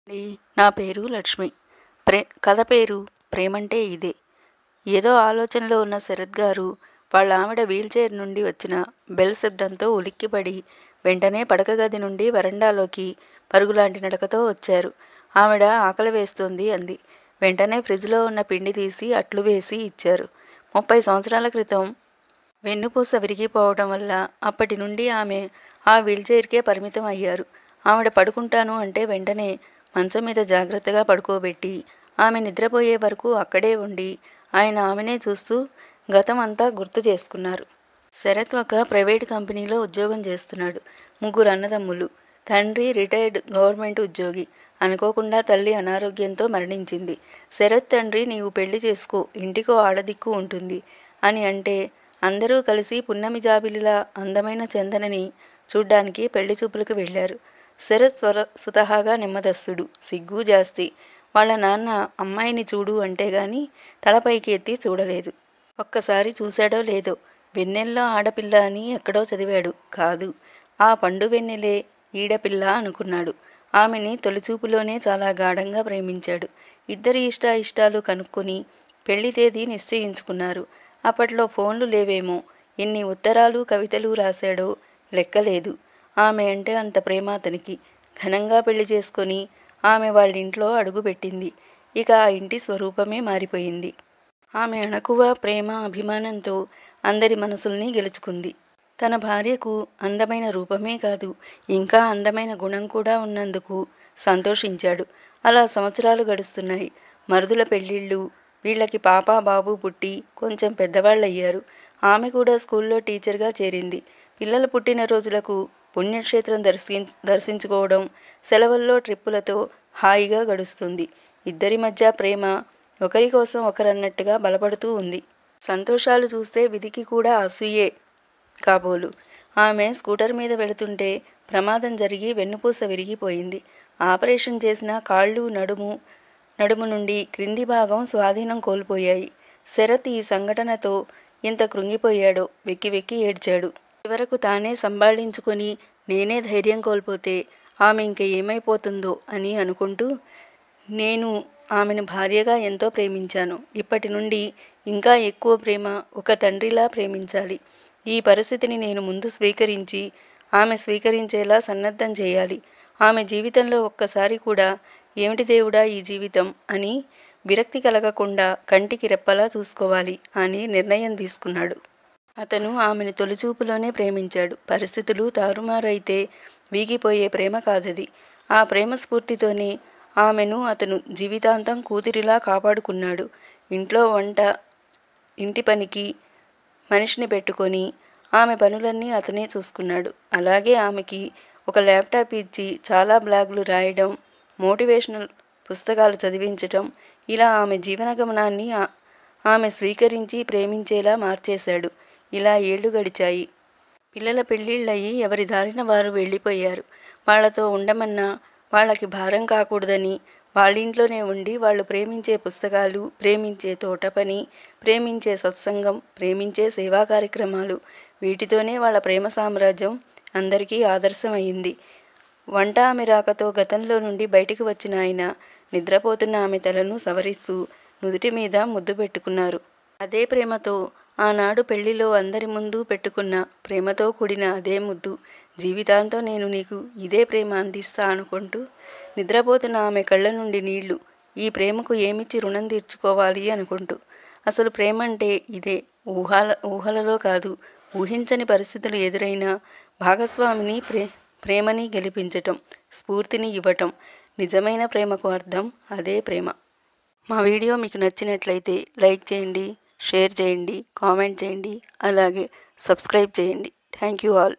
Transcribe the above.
అండి, నా పేరు లక్ష్మి. కథ పేరు ప్రేమంటే ఇదే. ఏదో ఆలోచనలో ఉన్న శరత్ గారు వాళ్ళ ఆవిడ వీల్చైర్ నుండి వచ్చిన బెల్ శబ్దంతో ఉలిక్కిపడి వెంటనే పడక గది నుండి వరండాలోకి పరుగులాంటి నడకతో వచ్చారు. ఆవిడ ఆకలి వేస్తోంది అంది. వెంటనే ఫ్రిడ్జ్లో ఉన్న పిండి తీసి అట్లు వేసి ఇచ్చారు. 30 సంవత్సరాల క్రితం వెన్నుపూస విరిగిపోవడం వల్ల అప్పటి నుండి ఆమె ఆ వీల్చైర్కే పరిమితం అయ్యారు. ఆవిడ పడుకుంటాను అంటే వెంటనే మంచం మీద జాగ్రత్తగా పడుకోబెట్టి ఆమె నిద్రపోయే వరకు అక్కడే ఉండి ఆయన ఆమెనే చూస్తూ గతం అంతా గుర్తు చేసుకున్నారు. శరత్ ఒక ప్రైవేట్ కంపెనీలో ఉద్యోగం చేస్తున్నాడు. 3 అన్నదమ్ములు. తండ్రి రిటైర్డ్ గవర్నమెంట్ ఉద్యోగి. అనుకోకుండా తల్లి అనారోగ్యంతో మరణించింది. శరత్ తండ్రి నీవు పెళ్లి చేసుకో, ఇంటికో ఆడదిక్కు ఉంటుంది అని అంటే అందరూ కలిసి పున్నమి జాబిలిలా అందమైన చందనని చూడ్డానికి పెళ్లి చూపులకు వెళ్లారు. శరత్ స్వతహాగా నెమ్మదస్తుడు, సిగ్గు జాస్తి. వాళ్ళ నాన్న అమ్మాయిని చూడు అంటే గాని తలపైకి ఎత్తి చూడలేదు. ఒక్కసారి చూశాడో లేదో వెన్నెల్లో ఆడపిల్ల అని ఎక్కడో చదివాడు. కాదు, ఆ పండు వెన్నెలే ఈడపిల్ల అనుకున్నాడు. ఆమెని తొలిచూపులోనే చాలా గాఢంగా ప్రేమించాడు. ఇద్దరి ఇష్టాలు కనుక్కొని పెళ్లి తేదీ నిశ్చయించుకున్నారు. అప్పట్లో ఫోన్లు లేవేమో. ఎన్ని ఉత్తరాలు కవితలు రాశాడో లెక్కలేదు. ఆమె అంటే అంత ప్రేమ అతనికి. ఘనంగా పెళ్లి చేసుకొని ఆమె వాళ్ళింట్లో అడుగుపెట్టింది. ఇక ఆ ఇంటి స్వరూపమే మారిపోయింది. ఆమె అణకువ ప్రేమ అభిమానంతో అందరి మనసుల్ని గెలుచుకుంది. తన భార్యకు అందమైన రూపమే కాదు, ఇంకా అందమైన గుణం కూడా ఉన్నందుకు సంతోషించాడు. అలా సంవత్సరాలు గడుస్తున్నాయి. మరుదుల పెళ్ళిళ్ళు. వీళ్ళకి పాప బాబు పుట్టి కొంచెం పెద్దవాళ్ళయ్యారు. ఆమె కూడా స్కూల్లో టీచర్గా చేరింది. పిల్లల పుట్టినరోజులకు పుణ్యక్షేత్రం దర్శించుకోవడం, సెలవుల్లో ట్రిప్పులతో హాయిగా గడుస్తుంది. ఇద్దరి మధ్య ప్రేమ ఒకరి కోసం ఒకరన్నట్టుగా బలపడుతూ ఉంది. సంతోషాలు చూస్తే విధికి కూడా అసూయే కాబోలు. ఆమె స్కూటర్ మీద వెళుతుంటే ప్రమాదం జరిగి వెన్నుపూస విరిగిపోయింది. ఆపరేషన్ చేసిన కాళ్ళు నడుము నుండి క్రింది భాగం స్వాధీనం కోల్పోయాయి. శరత్ ఈ సంఘటనతో ఎంత కృంగిపోయాడో వెక్కి వెక్కి ఏడ్చాడు. చివరకు తానే సంభాళించుకొని నేనే ధైర్యం కోల్పోతే ఆమె ఇంక ఏమైపోతుందో అని అనుకుంటూ, నేను ఆమెను భార్యగా ఎంతో ప్రేమించాను. ఇప్పటి నుండి ఇంకా ఎక్కువ ప్రేమ, ఒక తండ్రిలా ప్రేమించాలి. ఈ పరిస్థితిని నేను ముందు స్వీకరించి ఆమె స్వీకరించేలా సన్నద్ధం చేయాలి. ఆమె జీవితంలో ఒక్కసారి కూడా ఏమిటి దేవుడా ఈ జీవితం అని విరక్తి కలగకుండా కంటికి రెప్పలా చూసుకోవాలి అని నిర్ణయం తీసుకున్నాడు. అతను ఆమెను తొలిచూపులోనే ప్రేమించాడు. పరిస్థితులు తారుమారైతే వీగిపోయే ప్రేమ కాదది. ఆ ప్రేమ స్ఫూర్తితోనే ఆమెను అతను జీవితాంతం కూతురిలా కాపాడుకున్నాడు. ఇంట్లో వంట, ఇంటి పనికి మనిషిని పెట్టుకొని ఆమె పనులన్నీ అతనే చూసుకున్నాడు. అలాగే ఆమెకి ఒక ల్యాప్టాప్ ఇచ్చి చాలా బ్లాగులు రాయడం, మోటివేషనల్ పుస్తకాలు చదివించడం, ఇలా ఆమె జీవన గమనాన్ని ఆమె స్వీకరించి ప్రేమించేలా మార్చేశాడు. ఇలా ఏళ్లు గడిచాయి. పిల్లల పెళ్ళిళ్ళయి ఎవరి దారిన వారు వెళ్ళిపోయారు. వాళ్లతో ఉండమన్నా వాళ్ళకి భారం కాకూడదని వాళ్ళింట్లోనే ఉండి వాళ్ళు ప్రేమించే పుస్తకాలు, ప్రేమించే తోట పని, ప్రేమించే సత్సంగం, ప్రేమించే సేవా కార్యక్రమాలు, వీటితోనే వాళ్ళ ప్రేమ సామ్రాజ్యం అందరికీ ఆదర్శమయ్యింది. వంట ఆమె రాకతో గతంలో నుండి బయటికి వచ్చిన ఆయన నిద్రపోతున్న ఆమె తలను సవరిస్తూ నుదుటి మీద ముద్దు పెట్టుకున్నారు. అదే ప్రేమతో ఆనాడు పెళ్లిలో అందరి ముందు పెట్టుకున్న ప్రేమతో కూడిన అదే ముద్దు జీవితాంతం నేను నీకు ఇదే ప్రేమ అందిస్తా అనుకుంటూ నిద్రపోతున్న ఆమె కళ్ళ నుండి నీళ్లు. ఈ ప్రేమకు ఏమిచ్చి రుణం తీర్చుకోవాలి అనుకుంటూ. అసలు ప్రేమ అంటే ఇదే. ఊహలలో కాదు, ఊహించని పరిస్థితులు ఎదురైనా భాగస్వామిని ప్రేమని గెలిపించటం, స్ఫూర్తిని ఇవ్వటం. నిజమైన ప్రేమకు అర్థం అదే ప్రేమ. మా వీడియో మీకు నచ్చినట్లయితే లైక్ చేయండి, షేర్ చేయండి, కామెంట్ చేయండి, అలాగే సబ్స్క్రైబ్ చేయండి. Thank you all.